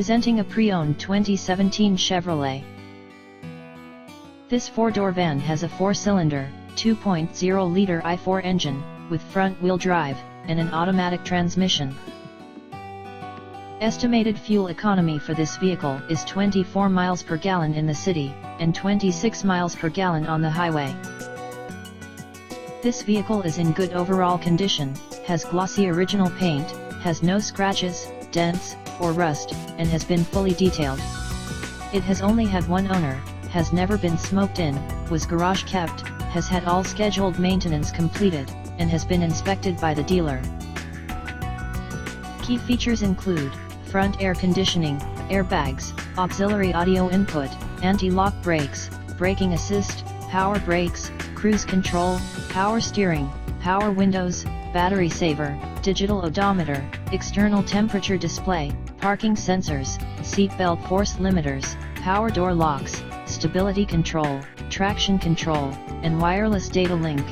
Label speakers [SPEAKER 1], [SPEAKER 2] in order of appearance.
[SPEAKER 1] Presenting a pre-owned 2017 Chevrolet. This four-door van has a four-cylinder, 2.0-liter i4 engine, with front-wheel drive, and an automatic transmission. Estimated fuel economy for this vehicle is 24 miles per gallon in the city, and 26 miles per gallon on the highway. This vehicle is in good overall condition, has glossy original paint, has no scratches, dents, or rust, and has been fully detailed. It has only had one owner, has never been smoked in, was garage kept, has had all scheduled maintenance completed, and has been inspected by the dealer. Key features include front air conditioning, airbags, auxiliary audio input, anti-lock brakes, braking assist, power brakes, cruise control, power steering, power windows, battery saver, digital odometer, external temperature display, parking sensors, seat belt force limiters, power door locks, stability control, traction control, and wireless data link.